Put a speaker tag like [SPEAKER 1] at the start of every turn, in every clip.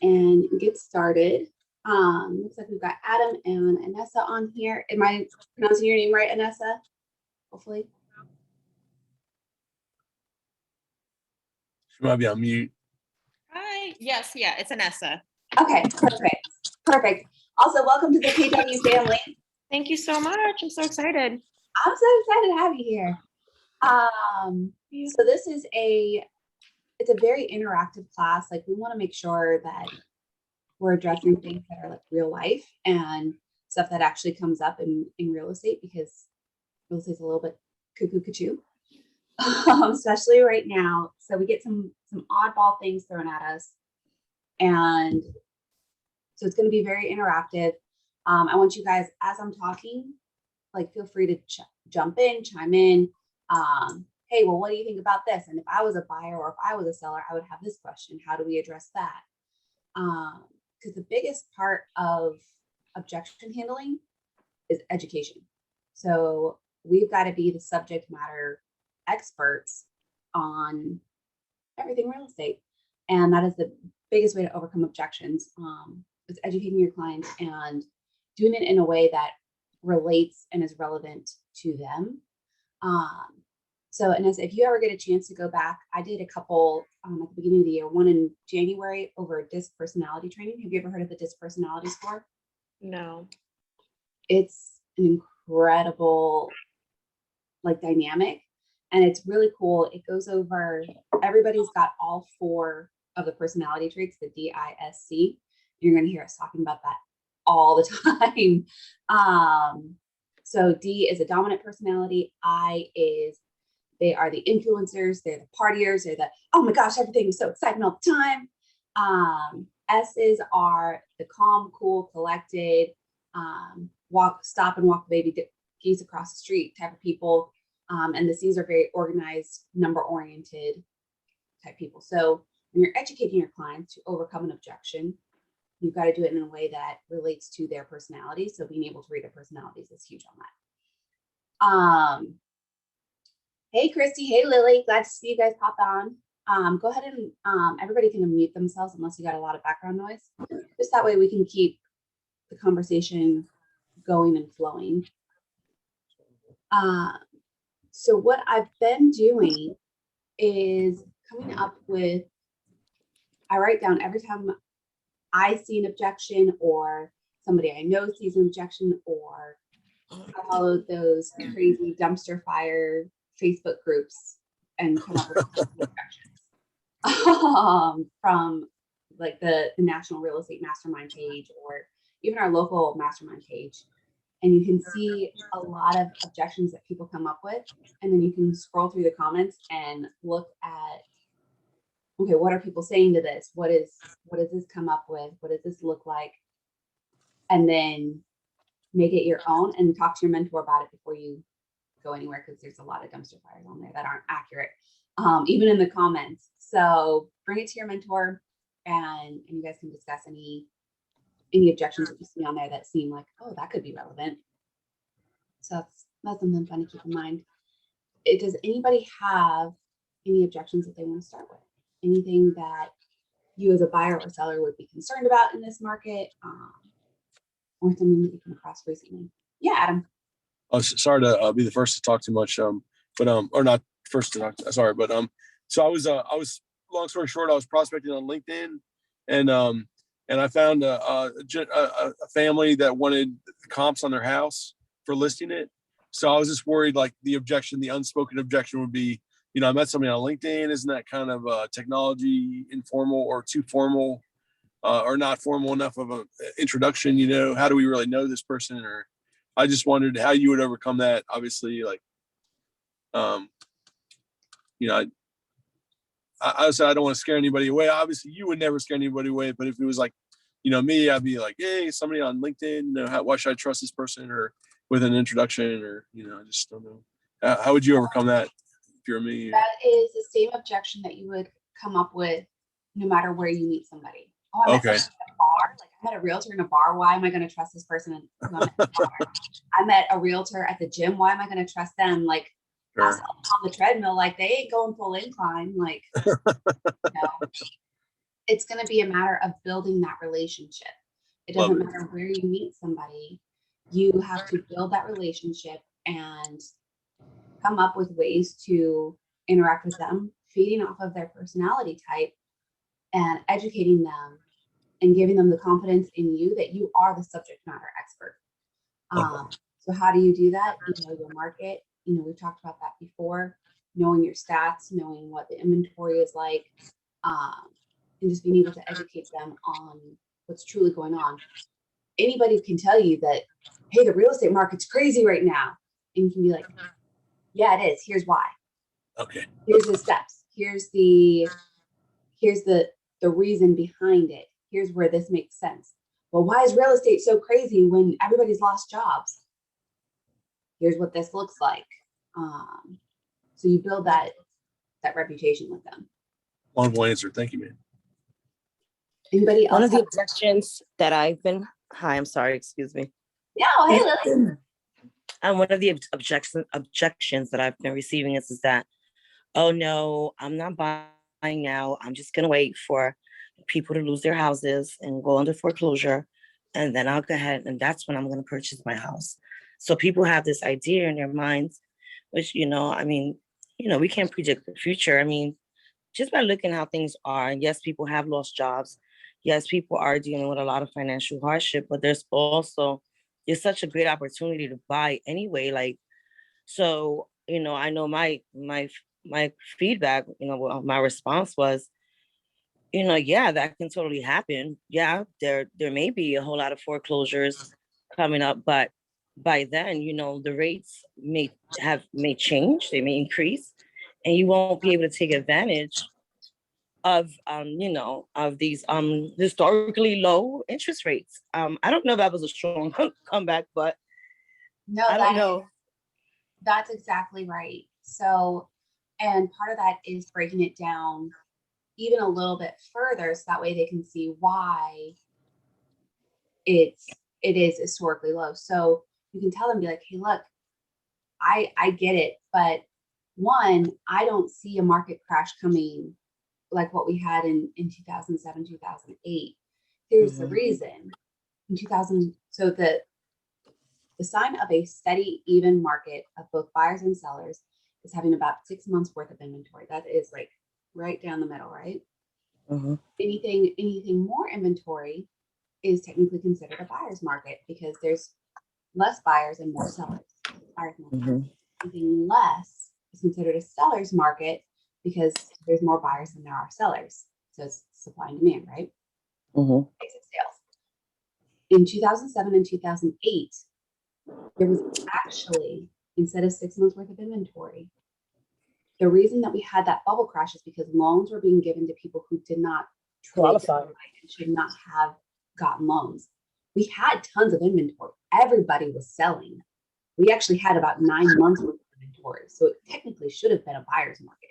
[SPEAKER 1] and get started. Looks like we've got Adam and Anessa on here. Am I pronouncing your name right, Anessa? Hopefully.
[SPEAKER 2] She might be on mute.
[SPEAKER 3] Hi. Yes. Yeah. It's Anessa.
[SPEAKER 1] Okay. Perfect. Also, welcome to the KW family.
[SPEAKER 3] Thank you so much. I'm so excited.
[SPEAKER 1] I'm so excited to have you here. So this is it's a very interactive class. Like, we want to make sure that we're addressing things that are like real life and stuff that actually comes up in real estate, because real estate's a little bit cuckoo, especially right now. So we get some oddball things thrown at us, and so it's going to be very interactive. I want you guys, as I'm talking, like, feel free to jump in, chime in. Hey, well, what do you think about this? And if I was a buyer or if I was a seller, I would have this question. How do we address that? Because the biggest part of objection handling is education. So we've got to be the subject matter experts on everything real estate. And that is the biggest way to overcome objections. It's educating your clients and doing it in a way that relates and is relevant to them. So, and if you ever get a chance to go back, I did a couple at the beginning of the year, one in January over DISC personality training. Have you ever heard of the DISC personality score?
[SPEAKER 3] No.
[SPEAKER 1] It's an incredible, like, dynamic, and it's really cool. It goes over, everybody's got all 4 of the personality traits, the DISC. You're going to hear us talking about that all the time. So D is a dominant personality. I is, they are the influencers, they're the partiers, they're the, oh my gosh, everything is so exciting all the time. S's are the calm, cool, collected, stop and walk the baby geese across the street type of people. And the C's are very organized, number-oriented type people. So when you're educating your clients to overcome an objection, you've got to do it in a way that relates to their personality. So being able to read their personalities is huge on that. Hey, Christy. Hey, Lily. Glad to see you guys pop on. Go ahead and everybody can unmute themselves unless you got a lot of background noise. Just that way we can keep the conversation going and flowing. So what I've been doing is coming up with, I write down every time I see an objection or somebody I know sees an objection, or I follow those crazy dumpster fire Facebook groups and come up with objections from like the National Real Estate Mastermind page, or even our local mastermind page. And you can see a lot of objections that people come up with. And then you can scroll through the comments and look at, okay, what are people saying to this? What does this come up with? What does this look like? And then make it your own and talk to your mentor about it before you go anywhere, because there's a lot of dumpster fires on there that aren't accurate, even in the comments. So bring it to your mentor, and you guys can discuss any objections that you see on there that seem like, oh, that could be relevant. So that's something fun to keep in mind. Does anybody have any objections that they want to start with? Anything that you as a buyer or seller would be concerned about in this market, or something that you come across recently? Yeah, Adam.
[SPEAKER 2] Oh, sorry to be the first to talk too much, but or not first to talk. Sorry, but so I was long story short, I was prospecting on LinkedIn, and I found a family that wanted comps on their house for listing it. So I was just worried, like, the unspoken objection would be, I met somebody on LinkedIn. Isn't that kind of technology informal or too formal, or not formal enough of an introduction? How do we really know this person? Or I just wondered how you would overcome that. Obviously, like, I said, I don't want to scare anybody away. Obviously, you would never scare anybody away. But if it was like, me, I'd be like, hey, somebody on LinkedIn, why should I trust this person? Or with an introduction, or, I just don't know. How would you overcome that if you're me?
[SPEAKER 1] That is the same objection that you would come up with no matter where you meet somebody. Oh, I met somebody at a bar. Like, I met a realtor in a bar. Why am I going to trust this person? I met a realtor at the gym. Why am I going to trust them? Like, sure. On the treadmill, like, they ain't going full incline. Like, it's going to be a matter of building that relationship. It
[SPEAKER 2] Love
[SPEAKER 1] doesn't
[SPEAKER 2] it.
[SPEAKER 1] matter where you meet somebody. You have to build that relationship and come up with ways to interact with them, feeding off of their personality type and educating them and giving them the confidence in you that you are the subject matter expert. So how do you do that? You know your market. You know, we've talked about that before. Knowing your stats, knowing what the inventory is like, and just being able to educate them on what's truly going on. Anybody can tell you that, hey, the real estate market's crazy right now. And you can be like, yeah, it is. Here's why.
[SPEAKER 2] Okay.
[SPEAKER 1] Here's the steps. Here's the reason behind it. Here's where this makes sense. Well, why is real estate so crazy when everybody's lost jobs? Here's what this looks like. So you build that reputation with them.
[SPEAKER 2] Wonderful answer. Thank you, man.
[SPEAKER 1] Anybody else?
[SPEAKER 4] One of the objections that I've been, hi, I'm sorry, excuse me.
[SPEAKER 1] No, hey, Lily.
[SPEAKER 4] And one of the objections that I've been receiving is that, oh no, I'm not buying now. I'm just gonna wait for people to lose their houses and go under foreclosure. And then I'll go ahead and that's when I'm gonna purchase my house. So people have this idea in their minds, which, I mean, we can't predict the future. I mean, just by looking how things are, and yes, people have lost jobs. Yes, people are dealing with a lot of financial hardship, but there's such a great opportunity to buy anyway. Like, so, I know my feedback, my response was, yeah, that can totally happen. Yeah, there may be a whole lot of foreclosures coming up, but by then, the rates may change, they may increase, and you won't be able to take advantage of of these historically low interest rates. I don't know if that was a strong comeback, but
[SPEAKER 1] No,
[SPEAKER 4] I don't know.
[SPEAKER 1] That's exactly right. So, and part of that is breaking it down even a little bit further so that way they can see why it is historically low. So you can tell them, be like, hey, look, I get it, but one, I don't see a market crash coming like what we had in 2007, 2008. Here's the reason. In 2000, so the sign of a steady, even market of both buyers and sellers is having about 6 months worth of inventory. That is like right down the middle, right? Anything more inventory is technically considered a buyer's market because there's less buyers and more sellers. Anything less is considered a seller's market because there's more buyers than there are sellers. So it's supply and demand, right? Exit sales. In 2007 and 2008, there was actually, instead of 6 months worth of inventory, the reason that we had that bubble crash is because loans were being given to people who did not
[SPEAKER 4] Qualify
[SPEAKER 1] and should not have gotten loans. We had tons of inventory. Everybody was selling. We actually had about 9 months worth of inventory. So it technically should have been a buyer's market.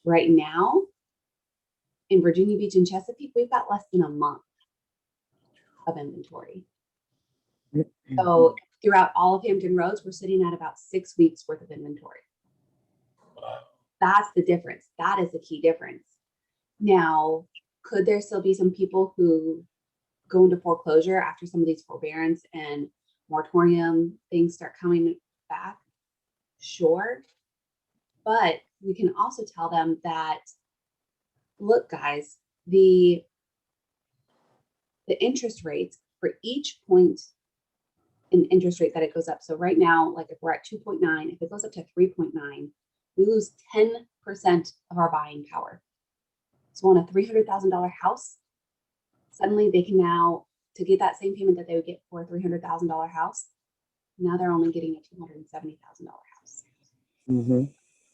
[SPEAKER 1] Right now, in Virginia Beach and Chesapeake, we've got less than a month of inventory. So throughout all of Hampton Roads, we're sitting at about 6 weeks worth of inventory. That's the difference. That is the key difference. Now, could there still be some people who go into foreclosure after some of these forbearance and moratorium things start coming back? Sure. But we can also tell them that, look, guys, the interest rates for each point in interest rate that it goes up. So right now, like if we're at 2.9, if it goes up to 3.9, we lose 10% of our buying power. So on a $300,000 house, suddenly they can now, to get that same payment that they would get for a $300,000 house, now they're only getting a $270,000 house.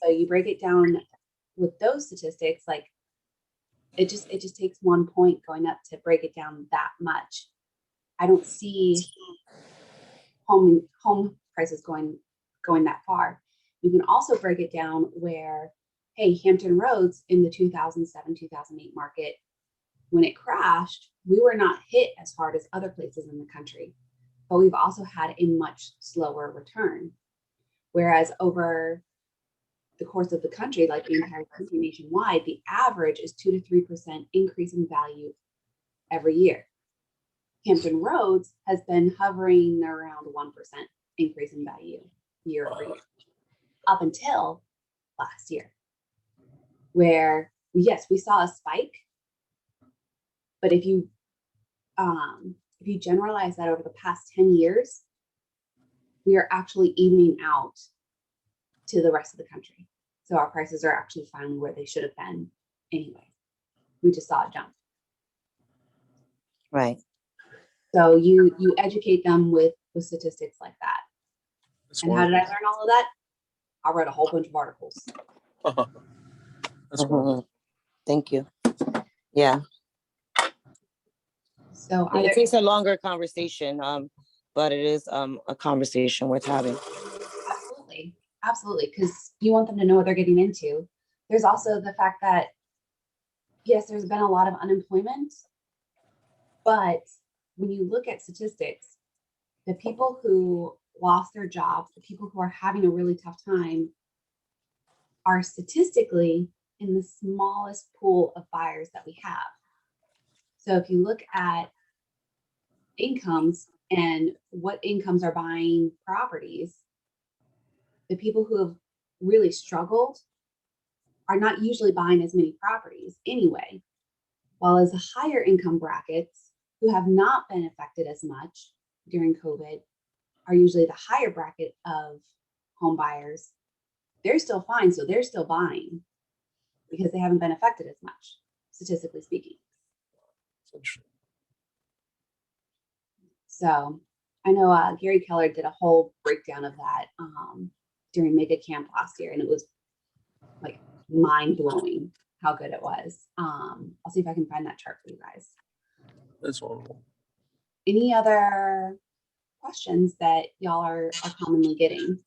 [SPEAKER 1] So you break it down with those statistics, like it just takes 1 point going up to break it down that much. I don't see home prices going that far. You can also break it down where, hey, Hampton Roads in the 2007, 2008 market, when it crashed, we were not hit as hard as other places in the country, but we've also had a much slower return. Whereas over the course of the country, like the entire country nationwide, the average is 2 to 3% increase in value every year. Hampton Roads has been hovering around 1% increase in value year over year, up until last year, where yes, we saw a spike, but if you generalize that over the past 10 years, we are actually evening out to the rest of the country. So our prices are actually finally where they should have been anyway. We just saw a jump.
[SPEAKER 4] Right.
[SPEAKER 1] So you educate them with statistics like that.
[SPEAKER 2] That's
[SPEAKER 1] And how did I
[SPEAKER 2] wonderful.
[SPEAKER 1] learn all of that? I read a whole bunch of articles.
[SPEAKER 2] That's wonderful.
[SPEAKER 4] Thank you. Yeah.
[SPEAKER 1] So
[SPEAKER 4] And it takes a longer conversation, but it is a conversation worth having.
[SPEAKER 1] absolutely, because you want them to know what they're getting into. There's also the fact that, yes, there's been a lot of unemployment, but when you look at statistics, the people who lost their jobs, the people who are having a really tough time, are statistically in the smallest pool of buyers that we have. So if you look at incomes and what incomes are buying properties, the people who have really struggled are not usually buying as many properties anyway, while as the higher income brackets who have not been affected as much during COVID are usually the higher bracket of home buyers. They're still fine, so they're still buying because they haven't been affected as much, statistically speaking. So I know Gary Keller did a whole breakdown of that during Mega Camp last year, and it was like mind-blowing how good it was. I'll see if I can find that chart for you guys.
[SPEAKER 2] That's wonderful.
[SPEAKER 1] Any other questions that y'all are commonly getting?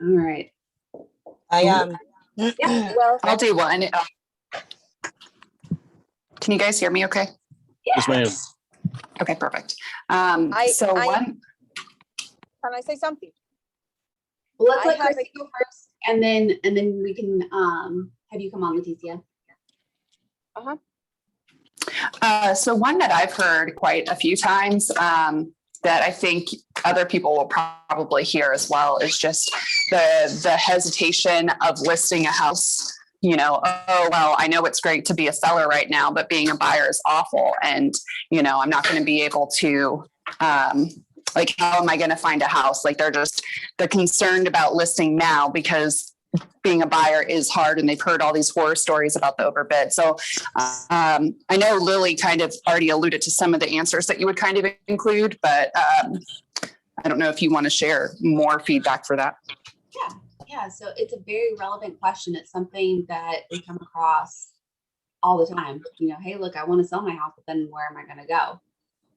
[SPEAKER 1] All right.
[SPEAKER 4] Yeah.
[SPEAKER 5] Well, I'll do one. Can you guys hear me okay?
[SPEAKER 2] Yes, ma'am.
[SPEAKER 5] Okay, perfect.
[SPEAKER 6] Can I say something?
[SPEAKER 1] Well, let's
[SPEAKER 6] I
[SPEAKER 1] let
[SPEAKER 6] have
[SPEAKER 1] Chrissy go first, and then we can have you come on, Leticia.
[SPEAKER 5] So one that I've heard quite a few times that I think other people will probably hear as well is just the hesitation of listing a house. You know, oh, well, I know it's great to be a seller right now, but being a buyer is awful. And, you know, I'm not going to be able to, like, how am I going to find a house? Like, they're concerned about listing now because being a buyer is hard, and they've heard all these horror stories about the overbid. So I know Lily kind of already alluded to some of the answers that you would kind of include, but I don't know if you want to share more feedback for that.
[SPEAKER 1] Yeah, so it's a very relevant question. It's something that we come across all the time. You know, hey, look, I want to sell my house, but then where am I going to go?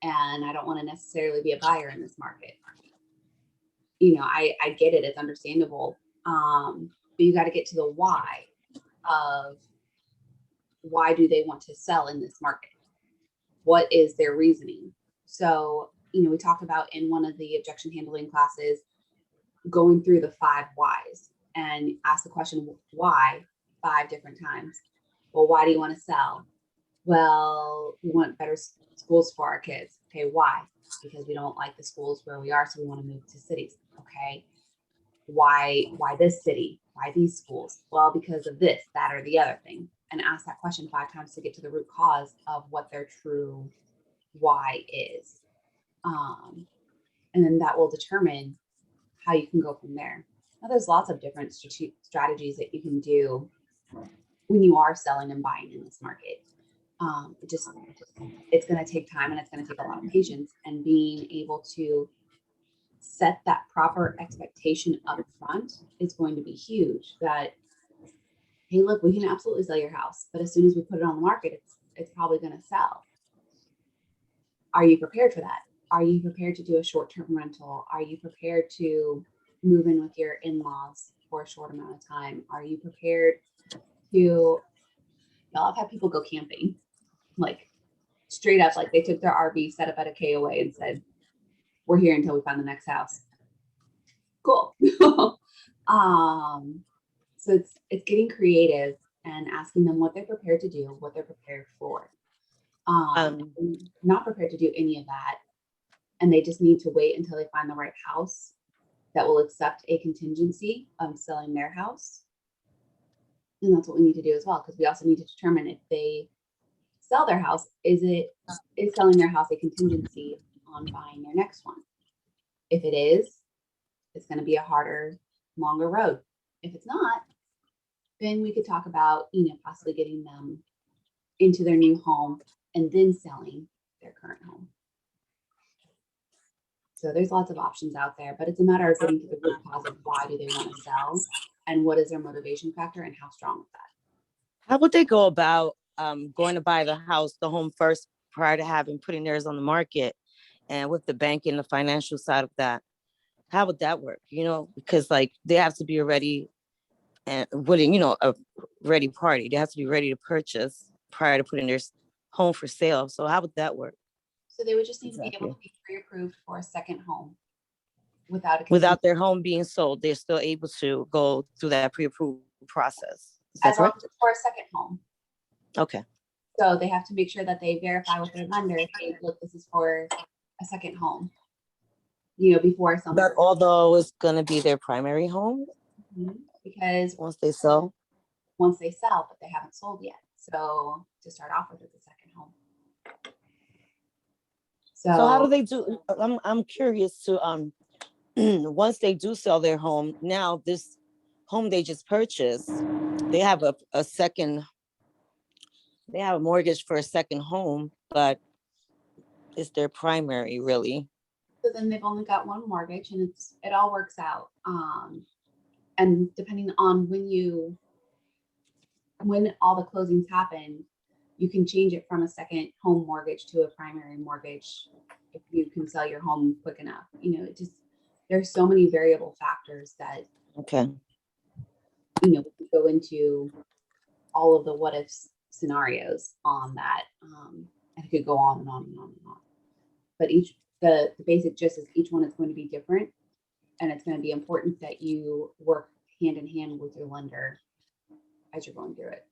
[SPEAKER 1] And I don't want to necessarily be a buyer in this market. You know, I get it. It's understandable. But you got to get to the why of why do they want to sell in this market? What is their reasoning? So, you know, we talked about in one of the objection handling classes, going through the 5 whys and ask the question, why 5 different times? Well, why do you want to sell? Well, we want better schools for our kids. Okay, why? Because we don't like the schools where we are, so we want to move to cities. Okay, why this city? Why these schools? Well, because of this, that, or the other thing. And ask that question 5 times to get to the root cause of what their true why is. And then that will determine how you can go from there. Now, there's lots of different strategies that you can do when you are selling and buying in this market. It's going to take time, and it's going to take a lot of patience, and being able to set that proper expectation up front is going to be huge. That, hey, look, we can absolutely sell your house, but as soon as we put it on the market, it's probably going to sell. Are you prepared for that? Are you prepared to do a short-term rental? Are you prepared to move in with your in-laws for a short amount of time? Are you prepared to, y'all have had people go camping, like straight up, like they took their RV, set up at a KOA and said, we're here until we find the next house. Cool. So it's getting creative and asking them what they're prepared to do, what they're prepared for. Not prepared to do any of that, and they just need to wait until they find the right house that will accept a contingency of selling their house. And that's what we need to do as well, because we also need to determine if they sell their house, is selling their house a contingency on buying their next one? If it is, it's going to be a harder, longer road. If it's not, then we could talk about, possibly getting them into their new home and then selling their current home. So there's lots of options out there, but it's a matter of getting to the root cause of why do they want to sell and what is their motivation factor and how strong is that.
[SPEAKER 4] How would they go about going to buy the home first prior to putting theirs on the market, and with the bank and the financial side of that? How would that work? Because like they have to be ready and willing, a ready party. They have to be ready to purchase prior to putting their home for sale. So how would that work?
[SPEAKER 1] So they would just need to be able to be pre-approved for a second home
[SPEAKER 4] without their home being sold. They're still able to go through that pre-approved process. Is that
[SPEAKER 1] as long
[SPEAKER 4] correct?
[SPEAKER 1] as it's for a second home.
[SPEAKER 4] Okay.
[SPEAKER 1] So they have to make sure that they verify with their lender, hey, look, this is for a second home. Before someone.
[SPEAKER 4] But although it's gonna be their primary home,
[SPEAKER 1] because
[SPEAKER 4] once they sell,
[SPEAKER 1] but they haven't sold yet. So to start off with, it's a second home. So
[SPEAKER 4] how do they do? I'm curious to once they do sell their home, now this home they just purchased, they have a mortgage for a second home, but it's their primary, really.
[SPEAKER 1] So then they've only got one mortgage, and it all works out. And depending on when all the closings happen, you can change it from a second home mortgage to a primary mortgage if you can sell your home quick enough. There's so many variable factors that we could go into all of the what if scenarios on that. And it could go on and on and on and on. But the basic gist is each one is going to be different, and it's going to be important that you work hand in hand with your lender as you're going through it.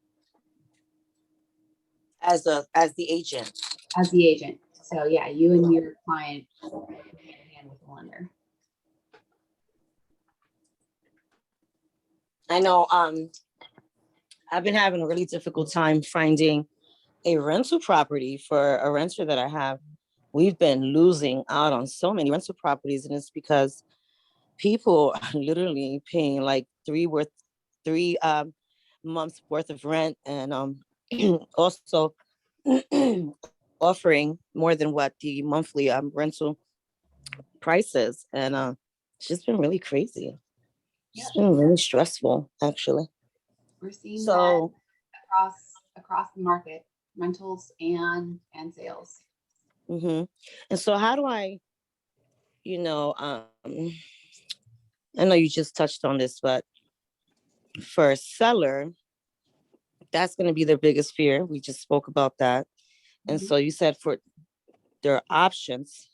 [SPEAKER 4] As the agent.
[SPEAKER 1] As the agent. So yeah, you and your client work hand in hand with the lender.
[SPEAKER 4] I know I've been having a really difficult time finding a rental property for a renter that I have. We've been losing out on so many rental properties, and it's because people are literally paying like 3 months worth of rent, and also offering more than what the monthly rental price is. And it's just been really crazy. It's been really stressful, actually.
[SPEAKER 1] We're seeing that across the market, rentals and sales.
[SPEAKER 4] And so how do I know you just touched on this, but for a seller, that's going to be their biggest fear. We just spoke about that. And so you said for their options,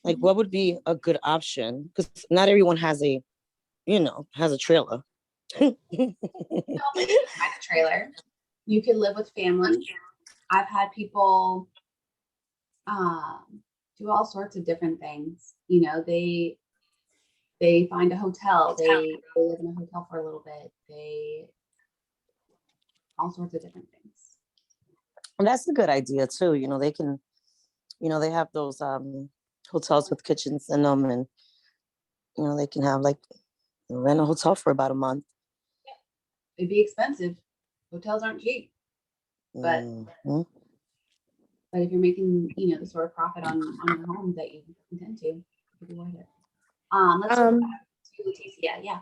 [SPEAKER 4] like what would be a good option? Because not everyone has a trailer.
[SPEAKER 1] No, but you can find a trailer. You can live with family. I've had people do all sorts of different things. They find a hotel. They live in a hotel for a little bit. All sorts of different things.
[SPEAKER 4] And that's a good idea too. They can, they have those hotels with kitchens in them, and they can have rent a hotel for about a month.
[SPEAKER 1] It'd be expensive. Hotels aren't cheap, but if you're making the sort of profit on your home that you intend to, it could be worth it. Let's go back to Leticia. Yeah.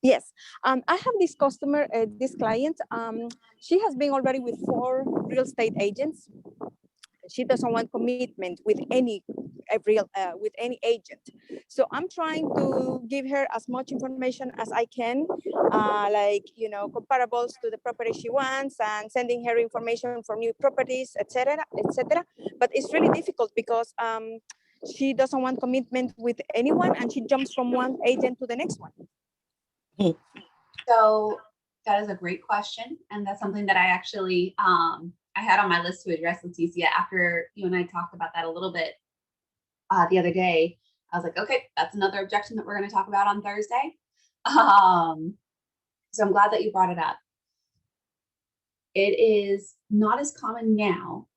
[SPEAKER 6] Yes, I have this customer, this client. She has been already with 4 real estate agents. She doesn't want commitment with any agent. So I'm trying to give her as much information as I can, comparables to the property she wants, and sending her information for new properties, etc., etc. But it's really difficult because she doesn't want commitment with anyone, and she jumps from one agent to the next one.
[SPEAKER 1] So that is a great question. And that's something that I actually, I had on my list to address, Leticia, after you and I talked about that a little bit the other day. I was like, okay, that's another objection that we're going to talk about on Thursday. So I'm glad that you brought it up. It is not as common now,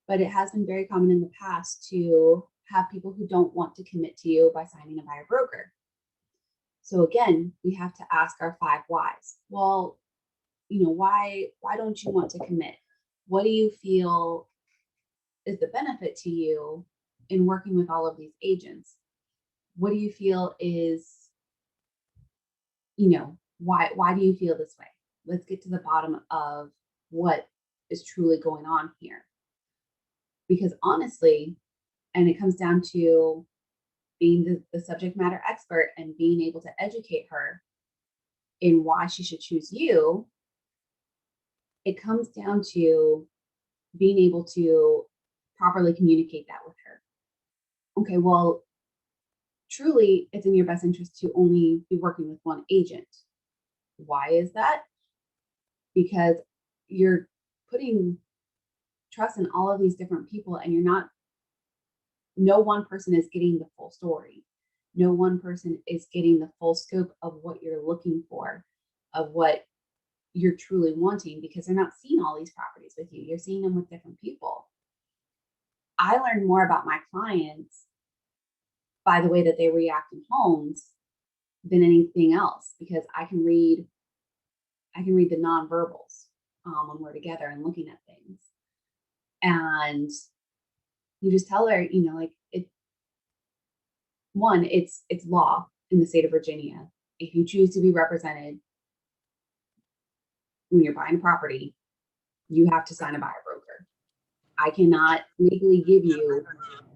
[SPEAKER 1] but it has been very common in the past to have people who don't want to commit to you by signing a buyer broker. So again, we have to ask our 5 whys. Well, why don't you want to commit? What do you feel is the benefit to you in working with all of these agents? What do you feel is, why do you feel this way? Let's get to the bottom of what is truly going on here. Because honestly, and it comes down to being the subject matter expert and being able to educate her in why she should choose you, it comes down to being able to properly communicate that with her. Okay, well, truly, it's in your best interest to only be working with one agent. Why is that? Because you're putting trust in all of these different people, and no one person is getting the full story. No one person is getting the full scope of what you're looking for, of what you're truly wanting, because they're not seeing all these properties with you. You're seeing them with different people. I learn more about my clients by the way that they react in homes than anything else, because I can read the nonverbals when we're together and looking at things. And you just tell her, it's law in the state of Virginia. If you choose to be represented when you're buying a property, you have to sign a buyer broker. I cannot legally give you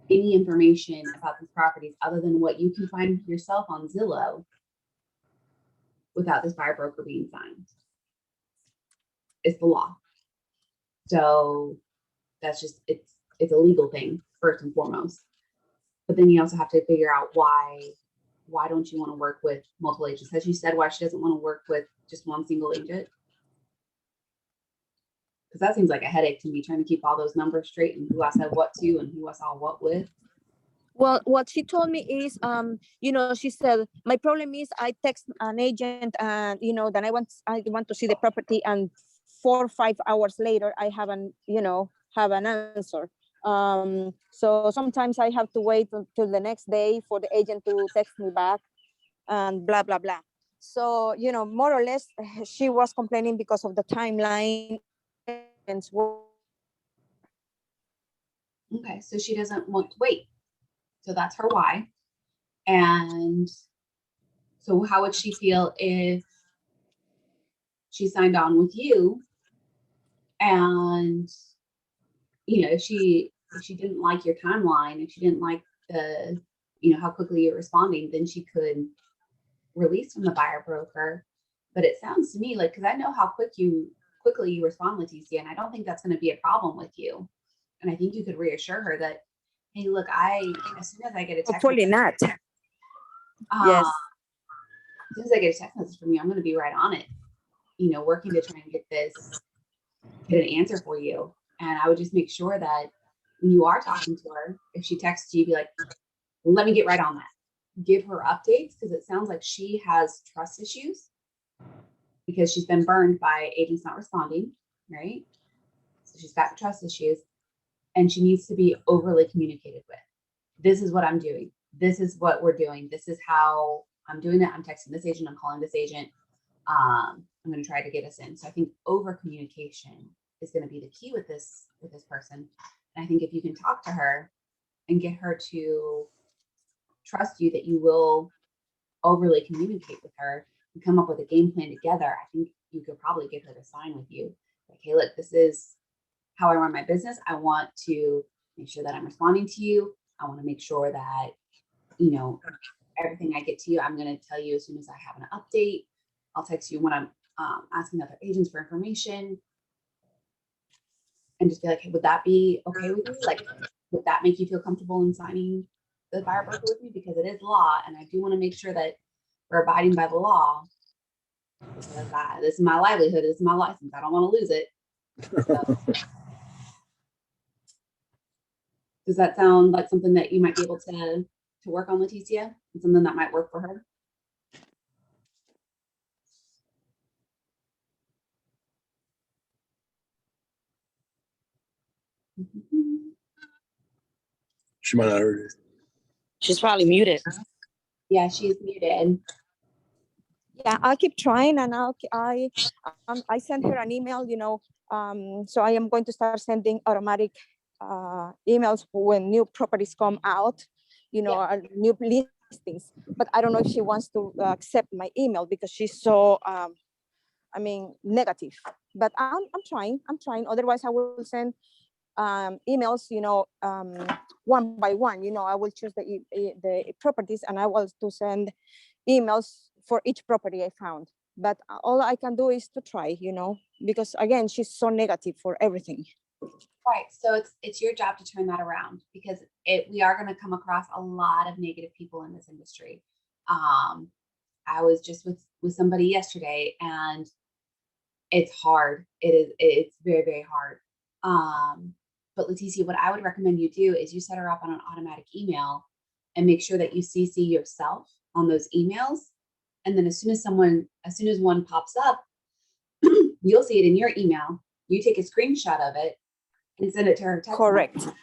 [SPEAKER 1] any information about these properties other than what you can find yourself on Zillow without this buyer broker being signed. It's the law. So that's just, it's a legal thing first and foremost. But then you also have to figure out why don't you want to work with multiple agents? Has she said why she doesn't want to work with just one single agent? Because that seems like a headache to me, trying to keep all those numbers straight and who I said what to and who I saw what with.
[SPEAKER 6] Well, what she told me is, she said, my problem is I text an agent and, then I want to see the property, and 4 or 5 hours later, I haven't, have an answer. So sometimes I have to wait until the next day for the agent to text me back and blah, blah, blah. So, more or less, she was complaining because of the timeline.
[SPEAKER 1] Okay, so she doesn't want to wait. So that's her why. And so how would she feel if she signed on with you and, if she didn't like your timeline, if she didn't like the, how quickly you're responding, then she could release from the buyer broker. But it sounds to me like, because I know how quickly you respond, Leticia, and I don't think that's going to be a problem with you. And I think you could reassure her that, hey, look, as soon as I get a text,
[SPEAKER 6] hopefully not. Yes.
[SPEAKER 1] As soon as I get a text message from you, I'm going to be right on it, working to try and get an answer for you. And I would just make sure that when you are talking to her, if she texts you, be like, let me get right on that. Give her updates, because it sounds like she has trust issues because she's been burned by agents not responding, right? So she's got trust issues, and she needs to be overly communicated with. This is what I'm doing. This is what we're doing. This is how I'm doing it. I'm texting this agent. I'm calling this agent. I'm going to try to get us in. So I think over communication is going to be the key with this person. And I think if you can talk to her and get her to trust you that you will overly communicate with her and come up with a game plan together, I think you could probably get her to sign with you. Like, hey, look, this is how I run my business. I want to make sure that I'm responding to you. I want to make sure that, everything I get to you, I'm going to tell you as soon as I have an update. I'll text you when I'm asking other agents for information. And just be like, hey, would that be okay with you? Like, would that make you feel comfortable in signing the buyer broker with me because it is law, and I do want to make sure that we're abiding by the law. Because this is my livelihood, this is my license. I don't want to lose it. So, does that sound like something that you might be able to work on, Leticia? And something that might work for her?
[SPEAKER 2] She might not have heard it.
[SPEAKER 4] She's probably muted.
[SPEAKER 1] Yeah, she's muted.
[SPEAKER 6] Yeah, I'll keep trying, and I sent her an email, so I am going to start sending automatic emails when new properties come out, new listings. But I don't know if she wants to accept my email because she's so, negative. But I'm trying. Otherwise, I will send emails, one by one. I will choose the properties, and I will to send emails for each property I found. But all I can do is to try, because again, she's so negative for everything.
[SPEAKER 1] Right. So it's your job to turn that around, because we are going to come across a lot of negative people in this industry. I was just with somebody yesterday, and it's hard. It's very, very hard. But Leticia, what I would recommend you do is you set her up on an automatic email and make sure that you CC yourself on those emails. And then as soon as one pops up, you'll see it in your email. You take a screenshot of it and send it to her text
[SPEAKER 6] Correct.
[SPEAKER 1] message.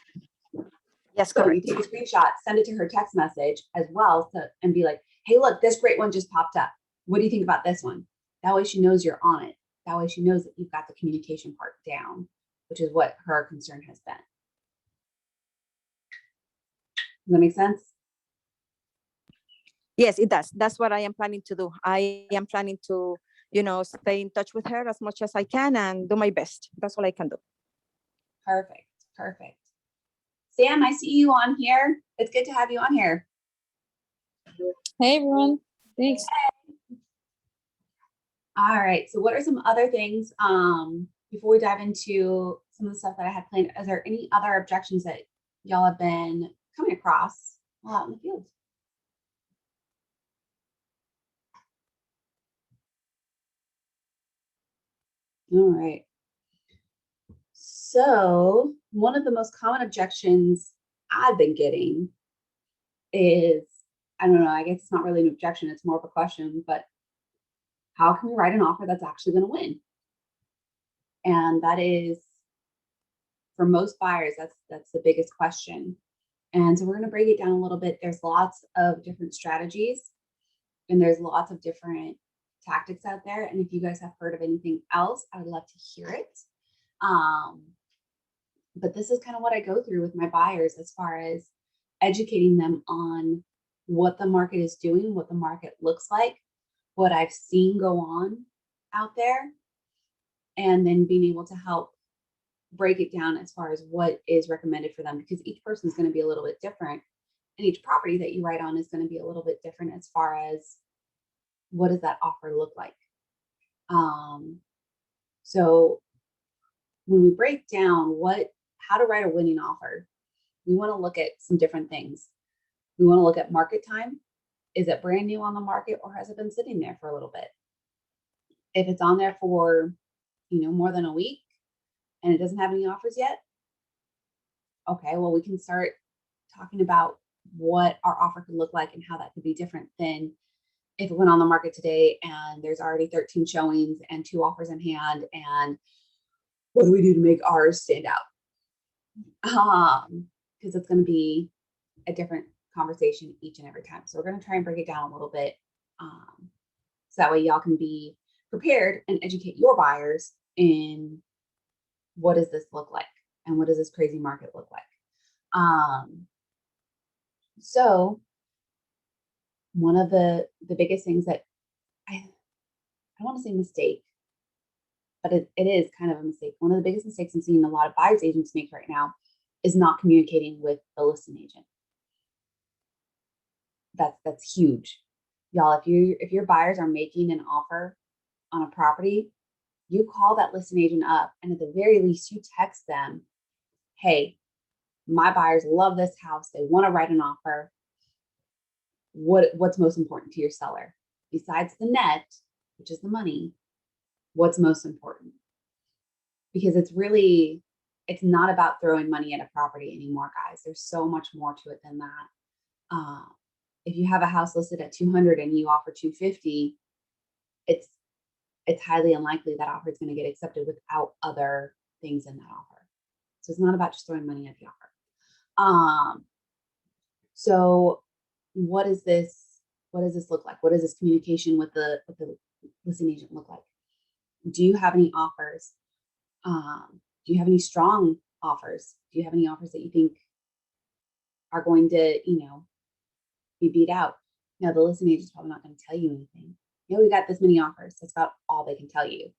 [SPEAKER 6] Yes,
[SPEAKER 1] So
[SPEAKER 6] correct.
[SPEAKER 1] you take a screenshot, send it to her text message as well, and be like, hey, look, this great one just popped up. What do you think about this one? That way she knows you're on it. That way she knows that you've got the communication part down, which is what her concern has been. Does that make sense?
[SPEAKER 6] Yes, it does. That's what I am planning to do. I am planning to, stay in touch with her as much as I can and do my best. That's all I can do.
[SPEAKER 1] Perfect. Perfect. Sam, I see you on here. It's good to have you on here.
[SPEAKER 7] Hey everyone, thanks.
[SPEAKER 1] All right. So what are some other things before we dive into some of the stuff that I had planned? Is there any other objections that y'all have been coming across while out in the field? All right. So one of the most common objections I've been getting is, I don't know, I guess it's not really an objection, it's more of a question, but how can we write an offer that's actually going to win? And that is, for most buyers, that's the biggest question. And so we're going to break it down a little bit. There's lots of different strategies, and there's lots of different tactics out there. And if you guys have heard of anything else, I would love to hear it. But this is kind of what I go through with my buyers as far as educating them on what the market is doing, what the market looks like, what I've seen go on out there, and then being able to help break it down as far as what is recommended for them, because each person is going to be a little bit different, and each property that you write on is going to be a little bit different as far as what does that offer look like. So when we break down how to write a winning offer, we want to look at some different things. We want to look at market time. Is it brand new on the market, or has it been sitting there for a little bit? If it's on there for, more than a week and it doesn't have any offers yet, okay, well, we can start talking about what our offer could look like and how that could be different than if it went on the market today and there's already 13 showings and 2 offers in hand, and what do we do to make ours stand out? Because it's going to be a different conversation each and every time. So we're going to try and break it down a little bit, so that way y'all can be prepared and educate your buyers in what does this look like and what does this crazy market look like. So one of the biggest things that I don't want to say mistake, but it is kind of a mistake. One of the biggest mistakes I'm seeing a lot of buyers agents make right now is not communicating with the listing agent. That's huge. Y'all, if your buyers are making an offer on a property, you call that listing agent up, and at the very least you text them, hey, my buyers love this house. They want to write an offer. what's most important to your seller besides the net, which is the money. What's most important? Because it's not about throwing money at a property anymore, guys. There's so much more to it than that. If you have a house listed at 200 and you offer 250, it's highly unlikely that offer is going to get accepted without other things in that offer. So it's not about just throwing money at the offer. So what does this look like? What does this communication with the listing agent look like? Do you have any offers? Do you have any strong offers? Do you have any offers that you think are going to, be beat out? Now, the listing agent's probably not going to tell you anything. We got this many offers. That's about all they can tell you.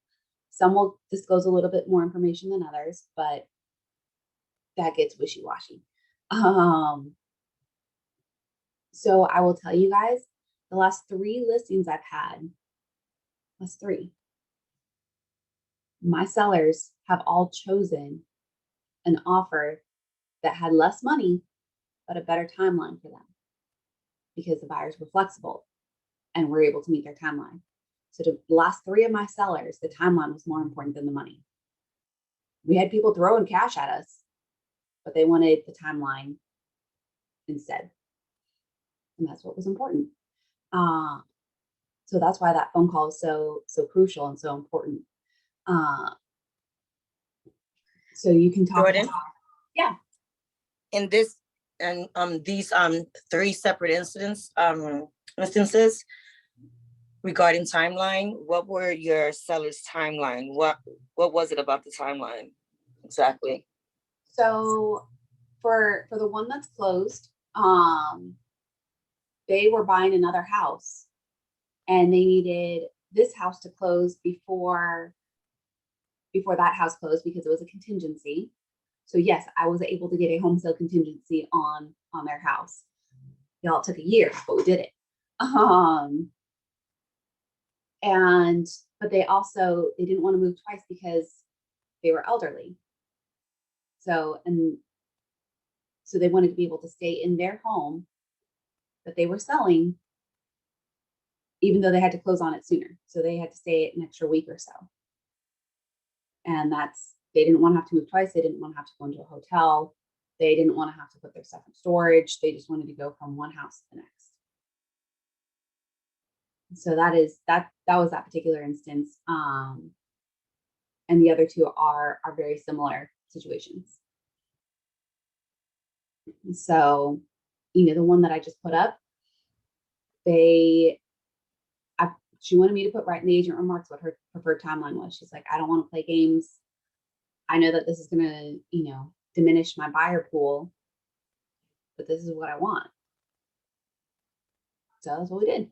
[SPEAKER 1] Some will disclose a little bit more information than others, but that gets wishy-washy. So I will tell you guys, the last 3 listings I've had, my sellers have all chosen an offer that had less money, but a better timeline for them because the buyers were flexible and were able to meet their timeline. So the last 3 of my sellers, the timeline was more important than the money. We had people throwing cash at us, but they wanted the timeline instead. And that's what was important. So that's why that phone call is so crucial and so important. So you can talk
[SPEAKER 4] Jordan?
[SPEAKER 1] about, yeah.
[SPEAKER 4] In this and these 3 separate instances regarding timeline, what were your seller's timeline? What was it about the timeline exactly?
[SPEAKER 1] So for the one that's closed, they were buying another house and they needed this house to close before that house closed because it was a contingency. So yes, I was able to get a home sale contingency on their house. Y'all, it took a year, but we did it. But they didn't want to move twice because they were elderly. So they wanted to be able to stay in their home that they were selling, even though they had to close on it sooner. So they had to stay an extra week or so. And they didn't want to have to move twice. They didn't want to have to go into a hotel. They didn't want to have to put their stuff in storage. They just wanted to go from one house to the next. So that was that particular instance. And the other 2 are very similar situations. So, the one that I just put up, she wanted me to put right in the agent remarks what her preferred timeline was. She's like, I don't want to play games. I know that this is going to, diminish my buyer pool, but this is what I want. So that's what we did.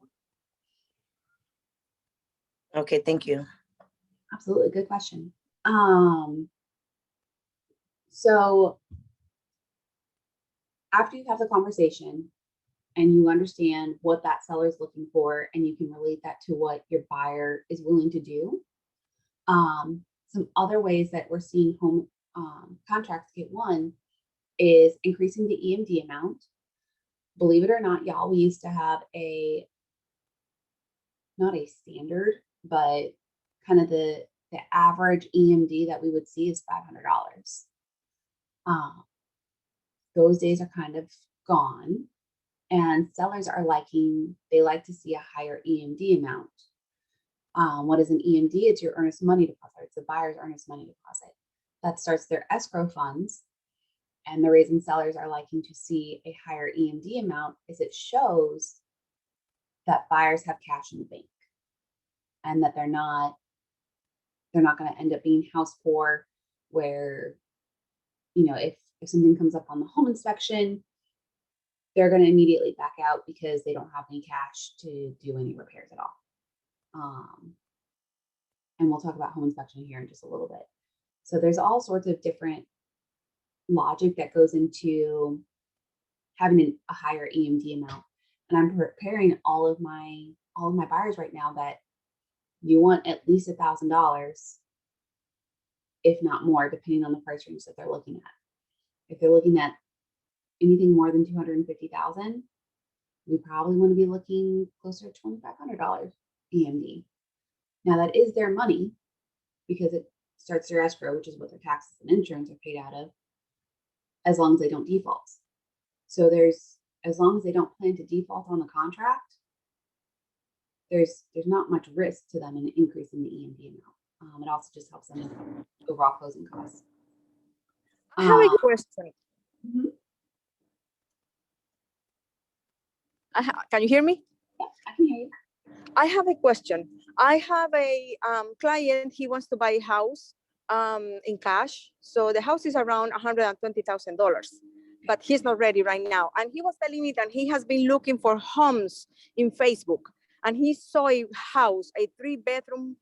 [SPEAKER 4] Okay, thank you.
[SPEAKER 1] Absolutely. Good question. So after you have the conversation and you understand what that seller is looking for, and you can relate that to what your buyer is willing to do, some other ways that we're seeing home contracts get won is increasing the EMD amount. Believe it or not, y'all, we used to have not a standard, but kind of the average EMD that we would see is $500. Those days are kind of gone, and sellers they like to see a higher EMD amount. What is an EMD? It's your earnest money deposit. It's the buyer's earnest money deposit. That starts their escrow funds. And the reason sellers are liking to see a higher EMD amount is it shows that buyers have cash in the bank and that they're not going to end up being house poor, where, if something comes up on the home inspection, they're going to immediately back out because they don't have any cash to do any repairs at all. And we'll talk about home inspection here in just a little bit. So there's all sorts of different logic that goes into having a higher EMD amount. And I'm preparing all of my buyers right now that you want at least $1,000, if not more, depending on the price range that they're looking at. If they're looking at anything more than $250,000, we probably want to be looking closer to $2,500 EMD. Now that is their money because it starts their escrow, which is what their taxes and insurance are paid out of, as long as they don't default. So as long as they don't plan to default on the contract, there's not much risk to them in increasing the EMD amount. It also just helps them with overall closing costs.
[SPEAKER 6] I have a question.
[SPEAKER 1] Mhm.
[SPEAKER 6] Can you hear me?
[SPEAKER 1] Yeah, I can hear you.
[SPEAKER 6] I have a question. I have a client, he wants to buy a house in cash. So the house is around $120,000, but he's not ready right now. And he was telling me that he has been looking for homes in Facebook, and he saw a house, a three bathroom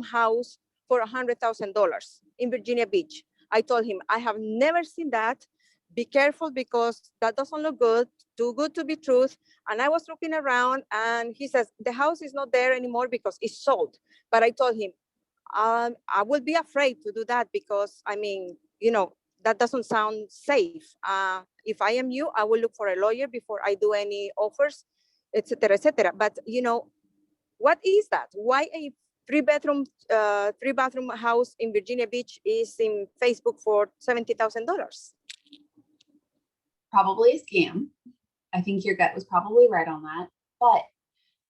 [SPEAKER 6] house for $100,000 in Virginia Beach. I told him, I have never seen that. Be careful because that doesn't look good, too good to be truth. And I was looking around and he says, the house is not there anymore because it's sold. But I told him, I would be afraid to do that because, I mean, that doesn't sound safe. If I am you, I will look for a lawyer before I do any offers, etc., etc. But, what is that? Why a three bathroom house in Virginia Beach is in Facebook for $70,000?
[SPEAKER 1] Probably a scam. I think your gut was probably right on that. But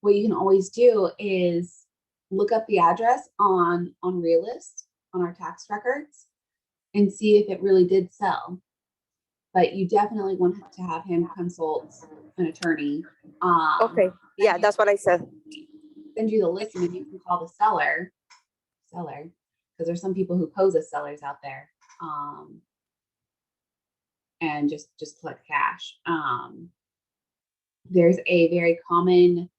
[SPEAKER 1] what you can always do is look up the address on Realist on our tax records and see if it really did sell. But you definitely want to have him consult an attorney.
[SPEAKER 6] Okay, yeah, that's what I said.
[SPEAKER 1] Send you the listing and you can call the seller, because there's some people who pose as sellers out there, and just collect cash. There's a very common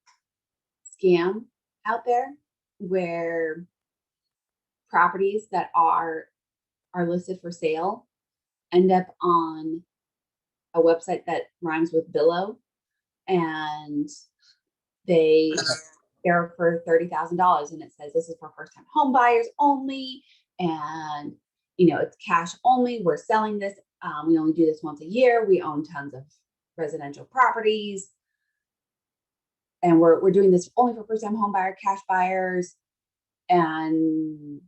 [SPEAKER 1] scam out there where properties that are listed for sale end up on a website that rhymes with Billow, and they're for $30,000, and it says this is for first-time home buyers only, and it's cash only. We're selling this. We only do this once a year. We own tons of residential properties, and we're doing this only for first-time home buyer, cash buyers, and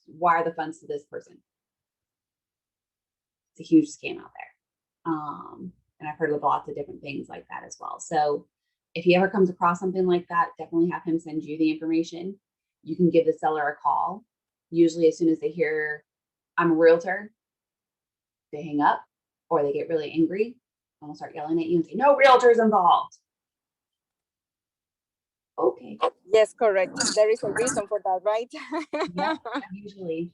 [SPEAKER 1] wire the funds to this person. It's a huge scam out there, and I've heard of lots of different things like that as well. So if he ever comes across something like that, definitely have him send you the information. You can give the seller a call. Usually as soon as they hear I'm a realtor, they hang up or they get really angry and will start yelling at you and say, no realtors involved. Okay.
[SPEAKER 6] Yes, correct. There is a reason for that, right?
[SPEAKER 1] Yeah, usually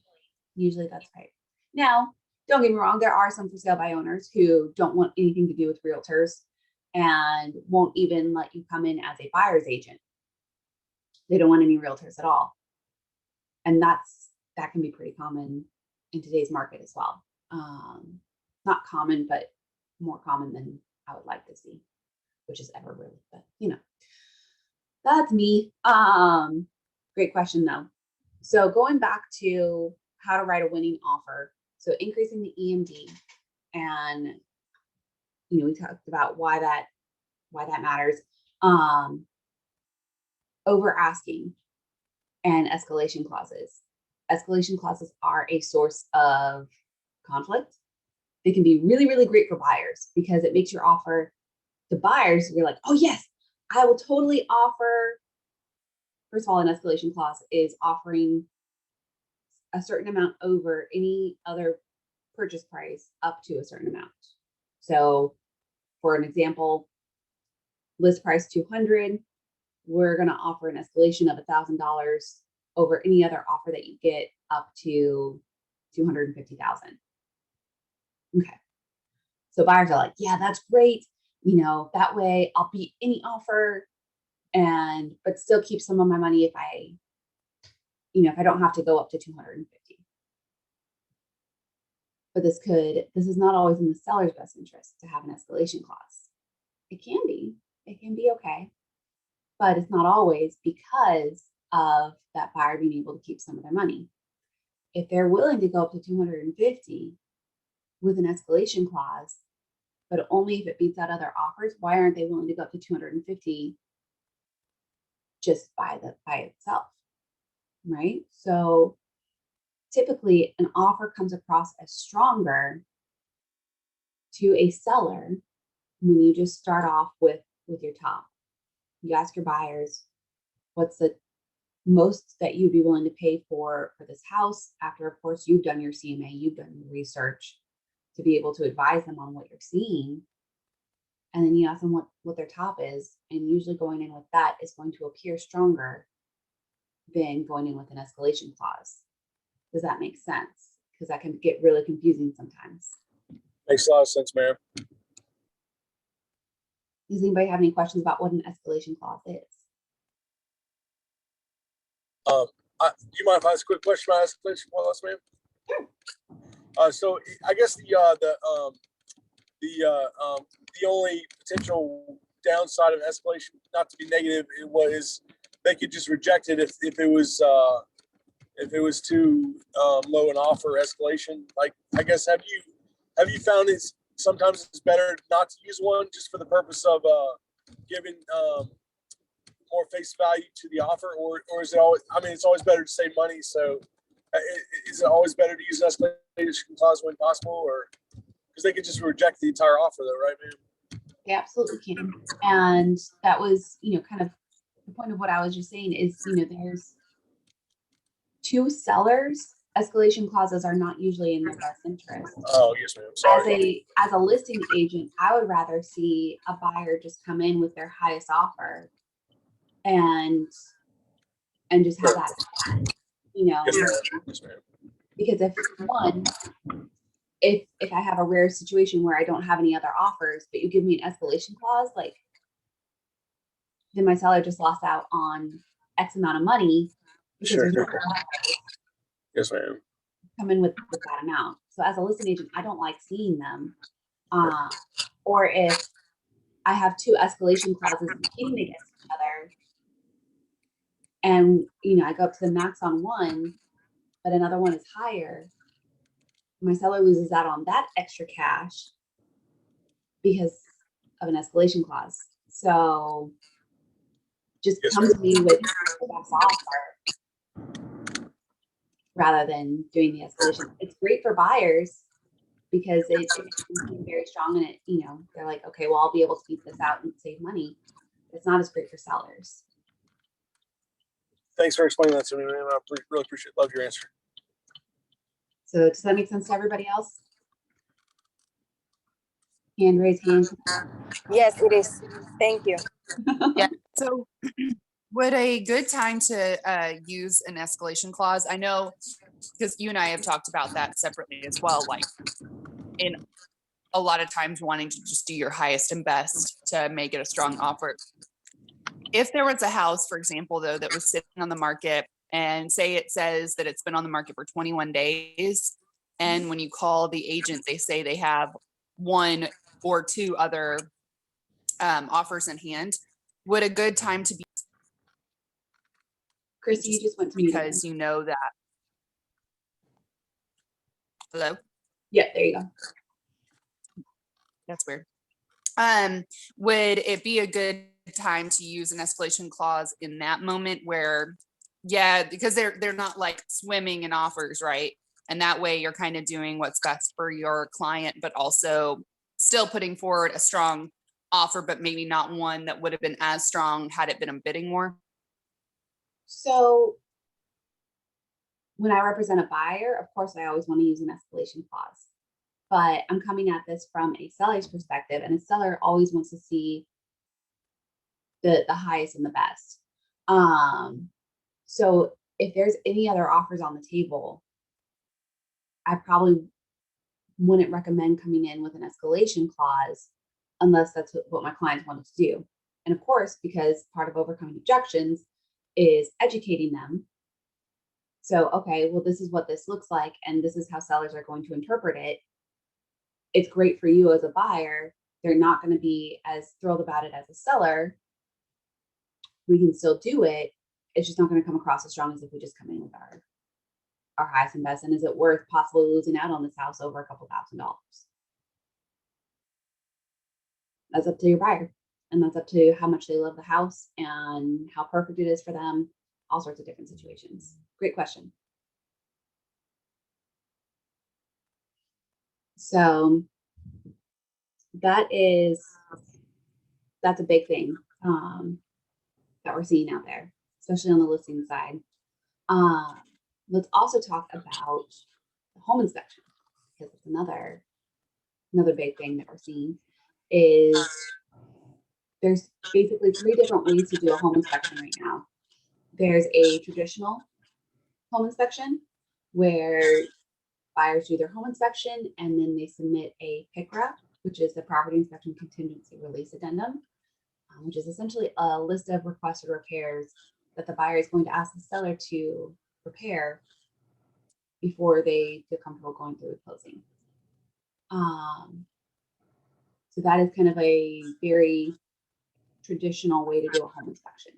[SPEAKER 1] that's right. Now, don't get me wrong, there are some for sale by owners who don't want anything to do with realtors and won't even let you come in as a buyer's agent. They don't want any realtors at all. And that can be pretty common in today's market as well. Not common, but more common than I would like to see, which is ever really, but that's me. Great question though. So going back to how to write a winning offer. So increasing the EMD, and we talked about why that matters. Over asking and escalation clauses. Escalation clauses are a source of conflict. They can be really, really great for buyers because it makes your offer to buyers. You're like, oh yes, I will totally offer. First of all, an escalation clause is offering a certain amount over any other purchase price up to a certain amount. So for an example, list price $200, we're going to offer an escalation of $1,000 over any other offer that you get up to $250,000. Okay. So buyers are like, yeah, that's great. That way I'll beat any offer but still keep some of my money if I don't have to go up to 250. But this is not always in the seller's best interest to have an escalation clause. It can be okay, but it's not always because of that buyer being able to keep some of their money. If they're willing to go up to 250 with an escalation clause, but only if it beats out other offers. Why aren't they willing to go up to 250 just by itself? Right? So typically an offer comes across as stronger to a seller when you just start off with your top. You ask your buyers, what's the most that you'd be willing to pay for this house, after of course you've done your CMA, you've done your research to be able to advise them on what you're seeing. And then you ask them what their top is, and usually going in with that is going to appear stronger than going in with an escalation clause. Does that make sense? Because that can get really confusing sometimes.
[SPEAKER 2] Makes a lot of sense, Mary.
[SPEAKER 1] Does anybody have any questions about what an escalation clause is?
[SPEAKER 2] Do you mind if I ask a quick question about escalation clause, ma'am?
[SPEAKER 1] Sure.
[SPEAKER 2] So I guess the only potential downside of escalation, not to be negative, it was they could just reject it if it was too low an offer. Escalation, like, I guess, have you found it's sometimes it's better not to use one just for the purpose of giving more face value to the offer, or is it always? I mean, it's always better to save money. So, is it always better to use an escalation clause when possible, or because they could just reject the entire offer, though, right, man?
[SPEAKER 1] They absolutely can. And that was, kind of the point of what I was just saying is, there's two sellers. Escalation clauses are not usually in their best interest.
[SPEAKER 2] Oh, yes, ma'am. Sorry.
[SPEAKER 1] As a listing agent, I would rather see a buyer just come in with their highest offer and just have that,
[SPEAKER 2] Yes, ma'am. Yes, ma'am.
[SPEAKER 1] because if I have a rare situation where I don't have any other offers, but you give me an escalation clause, like, then my seller just lost out on X amount of money because
[SPEAKER 2] Sure.
[SPEAKER 1] there's no other offers
[SPEAKER 2] Yes, ma'am.
[SPEAKER 1] come in with that amount. So as a listing agent, I don't like seeing them. Or if I have two escalation clauses competing against each other, and I go up to the max on one, but another one is higher, my seller loses out on that extra cash because of an escalation clause. So just
[SPEAKER 2] Yes,
[SPEAKER 1] come
[SPEAKER 2] ma'am.
[SPEAKER 1] to me with the best offer rather than doing the escalation. It's great for buyers because it seems very strong, and they're like, okay, well, I'll be able to beat this out and save money. It's not as great for sellers.
[SPEAKER 2] Thanks for explaining that to me, man. I really appreciate it. Love your answer.
[SPEAKER 1] So does that make sense to everybody else? Hand raise hand.
[SPEAKER 6] Yes, it is. Thank you.
[SPEAKER 5] Yeah. So would a good time to use an escalation clause? I know, because you and I have talked about that separately as well, like in a lot of times wanting to just do your highest and best to make it a strong offer. If there was a house, for example, though, that was sitting on the market, and say it says that it's been on the market for 21 days, and when you call the agent, they say they have one or two other offers in hand, would a good time to be,
[SPEAKER 1] Chrissy, you just went to mute again.
[SPEAKER 5] because you know that. Hello?
[SPEAKER 1] Yeah, there you go.
[SPEAKER 5] That's weird. Would it be a good time to use an escalation clause in that moment where, yeah, because they're not like swimming in offers, right? And that way you're kind of doing what's best for your client, but also still putting forward a strong offer, but maybe not one that would have been as strong had it been a bidding war.
[SPEAKER 1] So when I represent a buyer, of course, I always want to use an escalation clause. But I'm coming at this from a seller's perspective, and a seller always wants to see the highest and the best. So if there's any other offers on the table, I probably wouldn't recommend coming in with an escalation clause unless that's what my clients wanted to do. And of course, because part of overcoming objections is educating them. So, okay, well, this is what this looks like, and this is how sellers are going to interpret it. It's great for you as a buyer. They're not going to be as thrilled about it as a seller. We can still do it. It's just not going to come across as strong as if we just come in with our highest and best. And is it worth possibly losing out on this house over a couple $1,000s? That's up to your buyer. And that's up to how much they love the house and how perfect it is for them, all sorts of different situations. Great question. So that's a big thing that we're seeing out there, especially on the listing side. Let's also talk about the home inspection, because it's another big thing that we're seeing is there's basically 3 different ways to do a home inspection right now. There's a traditional home inspection where buyers do their home inspection and then they submit a PICRA, which is the Property Inspection Contingency Release Addendum, which is essentially a list of requested repairs that the buyer is going to ask the seller to repair before they feel comfortable going through with closing. So that is kind of a very traditional way to do a home inspection.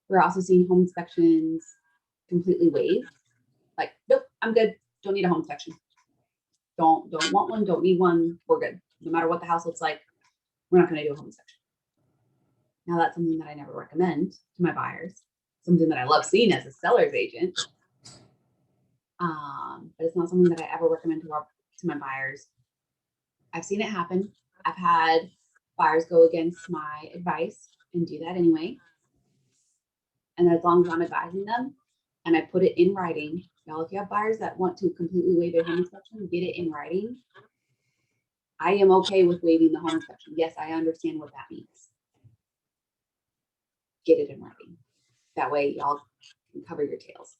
[SPEAKER 1] We're also seeing home inspections completely waived. Like, nope, I'm good. Don't need a home inspection. Don't want one, don't need one. We're good. No matter what the house looks like, we're not going to do a home inspection. Now that's something that I never recommend to my buyers. Something that I love seeing as a seller's agent. But it's not something that I ever recommend to my buyers. I've seen it happen. I've had buyers go against my advice and do that anyway. And as long as I'm advising them and I put it in writing, y'all, if you have buyers that want to completely waive their home inspection, get it in writing. I am okay with waiving the home inspection. Yes, I understand what that means. Get it in writing. That way y'all can cover your tails.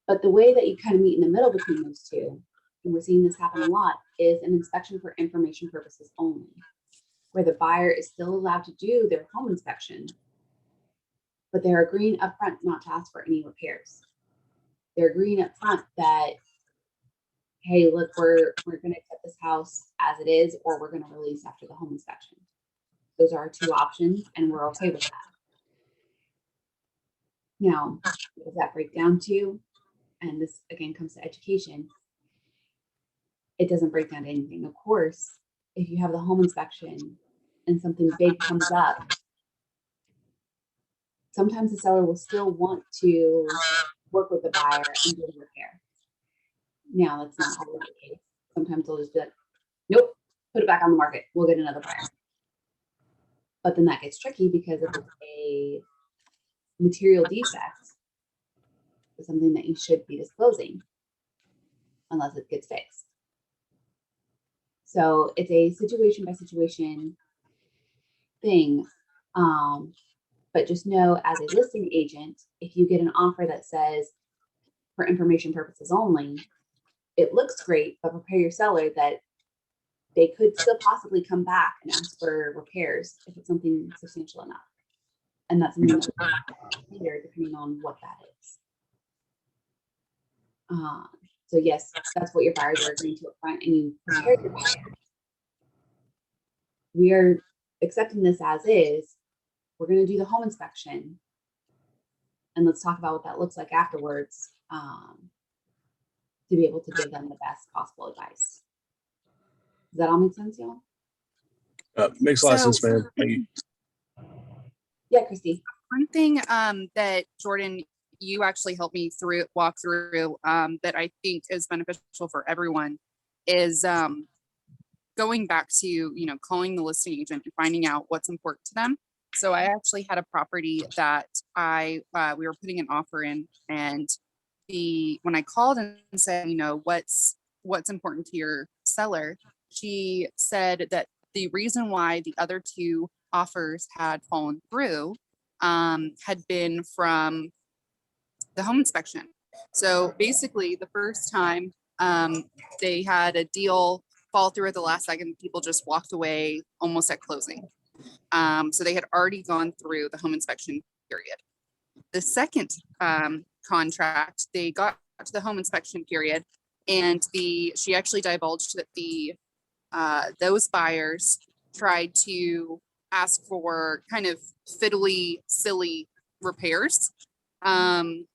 [SPEAKER 1] But the way that you kind of meet in the middle between those two, and we're seeing this happen a lot, is an inspection for information purposes only, where the buyer is still allowed to do their home inspection, but they're agreeing upfront not to ask for any repairs. They're agreeing upfront that, hey, look, we're going to accept this house as it is, or we're going to release after the home inspection. Those are our 2 options, and we're okay with that. Now, what does that break down to? And this again comes to education. It doesn't break down to anything. Of course, if you have the home inspection and something big comes up, sometimes the seller will still want to work with the buyer and do the repair. Now, that's not always the case. Sometimes they'll just be like, nope, put it back on the market. We'll get another buyer. But then that gets tricky because if it's a material defect, it's something that you should be disclosing unless it gets fixed. So it's a situation by situation thing. But just know, as a listing agent, if you get an offer that says for information purposes only, it looks great, but prepare your seller that they could still possibly come back and ask for repairs if it's something substantial enough. And that's something that we have to consider depending on what that is. So yes, that's what your buyers are agreeing to up front, and you prepare your buyers. We are accepting this as is. We're going to do the home inspection, and let's talk about what that looks like afterwards, to be able to give them the best possible advice. Does that all make sense, y'all?
[SPEAKER 2] Makes a lot of sense, man. Thank you.
[SPEAKER 1] Yeah, Christy.
[SPEAKER 5] One thing that Jordan, you actually helped me walk through that I think is beneficial for everyone is going back to, calling the listing agent and finding out what's important to them. So I actually had a property that we were putting an offer in, and when I called and said, what's important to your seller, she said that the reason why the other 2 offers had fallen through had been from the home inspection. So basically the first time they had a deal fall through at the last second, people just walked away almost at closing. So they had already gone through the home inspection period. The second contract, they got to the home inspection period, and she actually divulged that those buyers tried to ask for kind of fiddly, silly repairs. And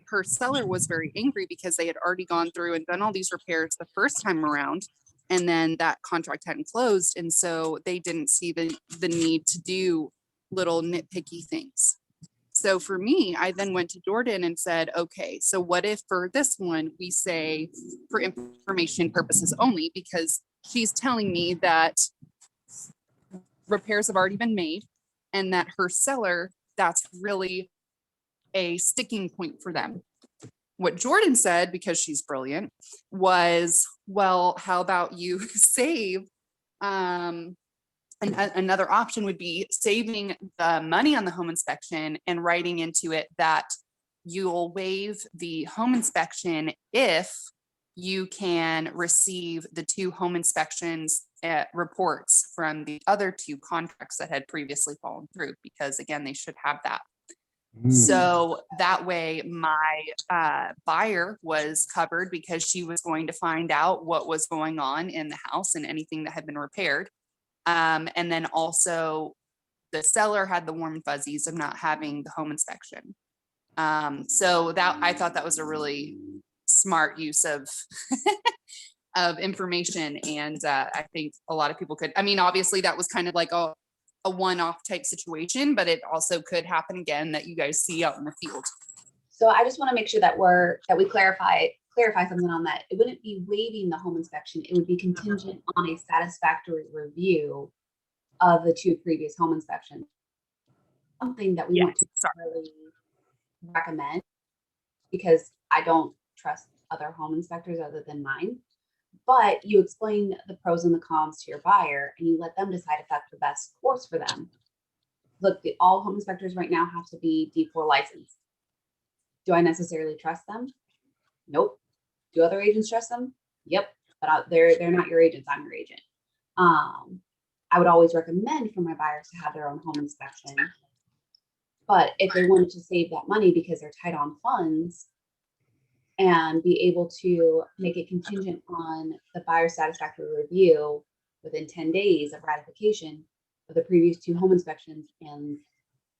[SPEAKER 5] her seller was very angry because they had already gone through and done all these repairs the first time around. and then that contract hadn't closed. And so they didn't see the need to do little nitpicky things. So for me, I then went to Jordan and said, okay, so what if for this one, we say for information purposes only, because she's telling me that repairs have already been made and that her seller, that's really a sticking point for them. What Jordan said, because she's brilliant, was, well, how about you save, another option would be saving the money on the home inspection and writing into it that you'll waive the home inspection if you can receive the 2 home inspections reports from the other 2 contracts that had previously fallen through, because again, they should have that. So that way my buyer was covered, because she was going to find out what was going on in the house and anything that had been repaired. And then also the seller had the warm fuzzies of not having the home inspection. So that, I thought that was a really smart use of of information. And I think a lot of people could, I mean, obviously that was kind of like a one-off type situation, but it also could happen again that you guys see out in the field.
[SPEAKER 1] So I just want to make sure that we clarify something on that. It wouldn't be waiving the home inspection. It would be contingent on a satisfactory review of the 2 previous home inspections. Something that we want to really recommend, because I don't trust other home inspectors other than mine. But you explain the pros and the cons to your buyer, and you let them decide if that's the best course for them. Look, all home inspectors right now have to be D4 licensed. Do I necessarily trust them? Nope. Do other agents trust them? Yep. But they're not your agents. I'm your agent. I would always recommend for my buyers to have their own home inspection. But if they wanted to save that money because they're tight on funds, and be able to make it contingent on the buyer's satisfactory review within 10 days of ratification of the previous 2 home inspections and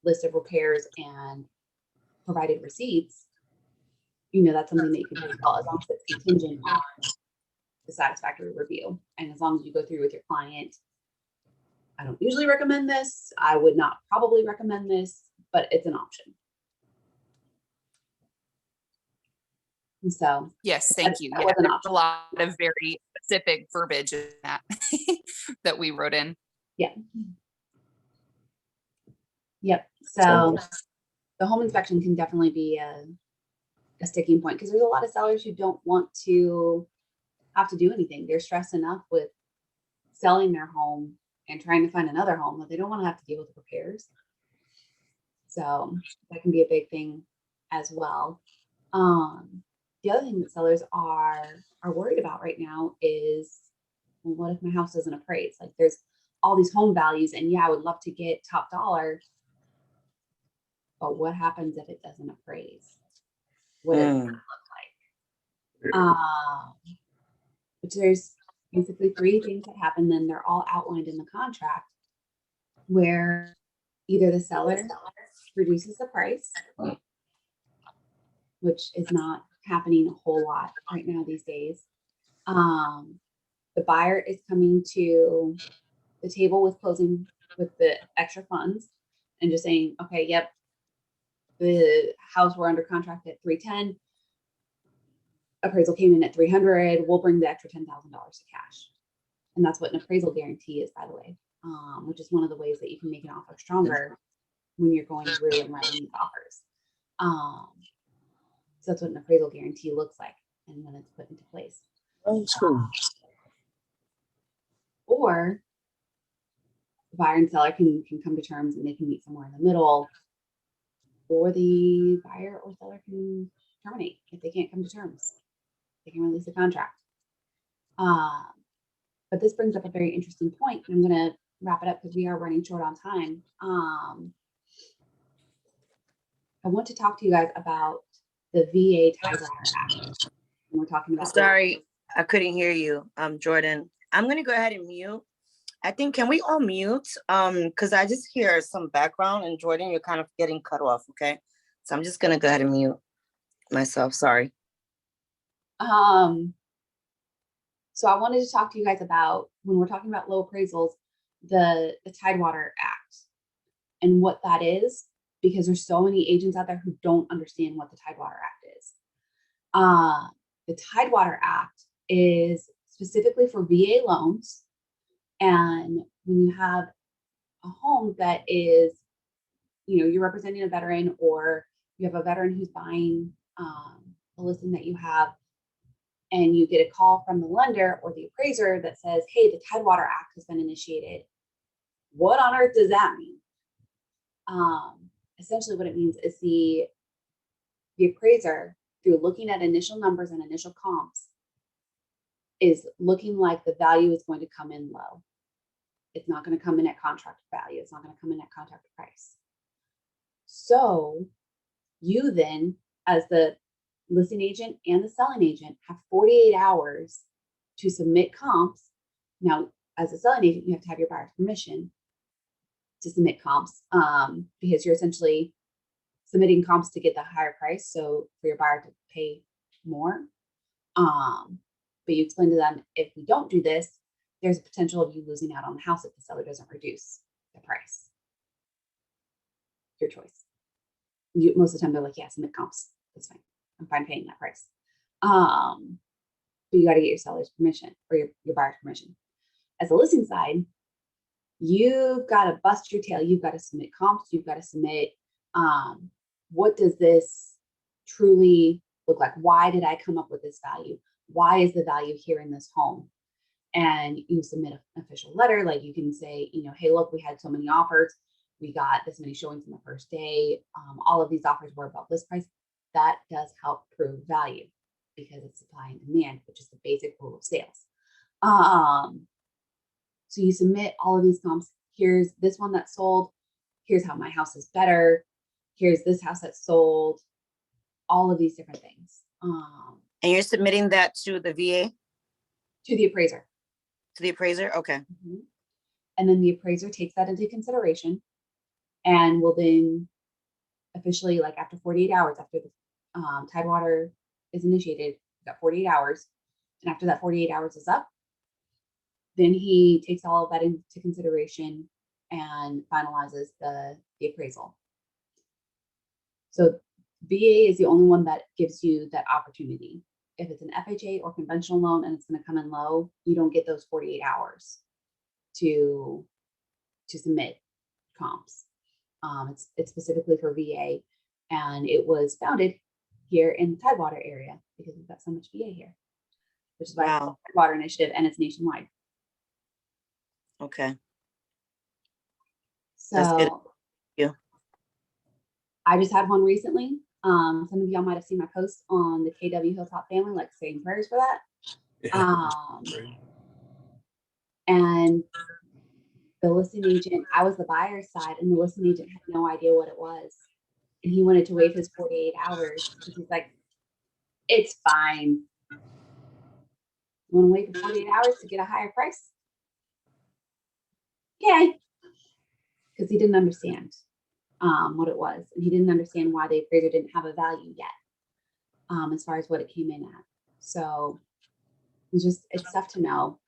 [SPEAKER 1] list of repairs and provided receipts, that's something that you can do as well, as long as it's contingent on the satisfactory review. And as long as you go through with your client. I don't usually recommend this. I would not probably recommend this, but it's an option. And so
[SPEAKER 5] yes, thank you. Yeah, there's a lot of very specific verbiage in that that we wrote in.
[SPEAKER 1] Yeah. Yep. So the home inspection can definitely be a sticking point, because there's a lot of sellers who don't want to have to do anything. They're stressed enough with selling their home and trying to find another home that they don't want to have to deal with repairs. So that can be a big thing as well. The other thing that sellers are worried about right now is, well, what if my house doesn't appraise? Like, there's all these home values, and yeah, I would love to get top dollar, but what happens if it doesn't appraise? What does that look like? Which there's basically 3 things that happen, then they're all outlined in the contract, where either the seller reduces the price, which is not happening a whole lot right now these days. The buyer is coming to the table with the extra funds and just saying, okay, yep, the house we're under contract at 310, appraisal came in at 300, we'll bring the extra $10,000 to cash. And that's what an appraisal guarantee is, by the way, which is one of the ways that you can make an offer stronger when you're going through and writing these offers. So that's what an appraisal guarantee looks like, and when it's put into place.
[SPEAKER 2] Oh, that's cool.
[SPEAKER 1] Or the buyer and seller can come to terms and they can meet somewhere in the middle, or the buyer or seller can terminate if they can't come to terms. They can release the contract. But this brings up a very interesting point. I'm going to wrap it up because we are running short on time. I want to talk to you guys about the VA Tidewater Act. When we're talking about
[SPEAKER 4] Sorry, I couldn't hear you, Jordan. I'm going to go ahead and mute. I think, can we all mute? Because I just hear some background, and Jordan, you're kind of getting cut off, okay? So I'm just going to go ahead and mute myself. Sorry.
[SPEAKER 1] So I wanted to talk to you guys about, when we're talking about low appraisals, the Tidewater Act and what that is, because there's so many agents out there who don't understand what the Tidewater Act is. The Tidewater Act is specifically for VA loans. And when you have a home that is, you're representing a veteran, or you have a veteran who's buying a listing that you have, and you get a call from the lender or the appraiser that says, hey, the Tidewater Act has been initiated. What on earth does that mean? Essentially what it means is the appraiser, through looking at initial numbers and initial comps, is looking like the value is going to come in low. It's not going to come in at contract value. It's not going to come in at contract price. So you then, as the listing agent and the selling agent, have 48 hours to submit comps. Now, as a selling agent, you have to have your buyer's permission to submit comps, because you're essentially submitting comps to get the higher price, so for your buyer to pay more. But you explain to them, if we don't do this, there's a potential of you losing out on the house if the seller doesn't reduce the price. Your choice. Most of the time they're like, yeah, submit comps. That's fine. I'm fine paying that price. But you got to get your seller's permission, or your buyer's permission. As a listing side, you've got to bust your tail. You've got to submit comps. You've got to submit, what does this truly look like? Why did I come up with this value? Why is the value here in this home? And you submit an official letter. Like, you can say, hey, look, we had so many offers. We got this many showings in the first day. All of these offers were above list price. That does help prove value, because it's supply and demand, which is the basic rule of sales. So you submit all of these comps. Here's this one that sold. Here's how my house is better. Here's this house that sold. All of these different things.
[SPEAKER 4] And you're submitting that to the VA?
[SPEAKER 1] To the appraiser.
[SPEAKER 4] To the appraiser? Okay.
[SPEAKER 1] Mm-hmm. And then the appraiser takes that into consideration, and will then officially, like after 48 hours, after the Tidewater is initiated, you've got 48 hours. And after that 48 hours is up, then he takes all of that into consideration and finalizes the appraisal. So VA is the only one that gives you that opportunity. If it's an FHA or conventional loan and it's going to come in low, you don't get those 48 hours to submit comps. It's specifically for VA, and it was founded here in the Tidewater area because we've got so much VA here, which is why it's called the Tidewater Initiative, and it's nationwide.
[SPEAKER 4] Okay.
[SPEAKER 1] So
[SPEAKER 4] That's good. Yeah.
[SPEAKER 1] I just had one recently. Some of y'all might have seen my post on the KW Hilltop family, like saying prayers for that.
[SPEAKER 2] Yeah.
[SPEAKER 1] And the listing agent, I was the buyer's side, and the listing agent had no idea what it was. And he wanted to waive his 48 hours. He's like, it's fine. You want to wait for 48 hours to get a higher price? Okay. Because he didn't understand what it was. And he didn't understand why the appraiser didn't have a value yet, as far as what it came in at. So it's tough to know,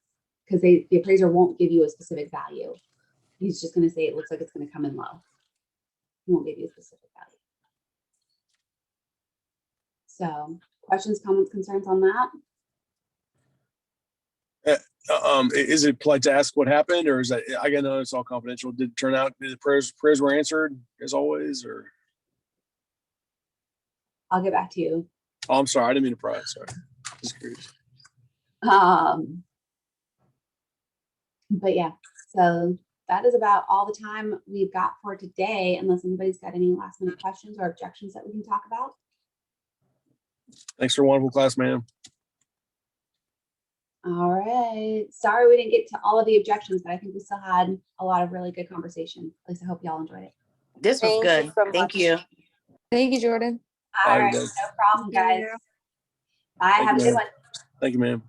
[SPEAKER 1] because the appraiser won't give you a specific value. He's just going to say it looks like it's going to come in low. He won't give you a specific value. So questions, comments, concerns on that?
[SPEAKER 2] Is it polite to ask what happened, or is that, I know it's all confidential. Did it turn out, did the prayers were answered as always, or?
[SPEAKER 1] I'll get back to you.
[SPEAKER 2] Oh, I'm sorry. I didn't mean to pry. Sorry. Just curious.
[SPEAKER 1] But yeah, so that is about all the time we've got for today, unless anybody's got any last minute questions or objections that we can talk about.
[SPEAKER 2] Thanks for a wonderful class, ma'am.
[SPEAKER 1] All right. Sorry we didn't get to all of the objections, but I think we still had a lot of really good conversation. At least I hope y'all enjoyed it.
[SPEAKER 4] This was
[SPEAKER 6] Thank you
[SPEAKER 4] good.
[SPEAKER 6] so
[SPEAKER 4] Thank
[SPEAKER 6] much.
[SPEAKER 4] you.
[SPEAKER 7] Thank you, Jordan.
[SPEAKER 1] All
[SPEAKER 2] Bye,
[SPEAKER 1] right.
[SPEAKER 2] guys.
[SPEAKER 1] No problem, guys. Bye.
[SPEAKER 2] Thank
[SPEAKER 1] Have a
[SPEAKER 2] you,
[SPEAKER 1] good
[SPEAKER 2] ma'am.
[SPEAKER 1] one.
[SPEAKER 2] Thank you, ma'am.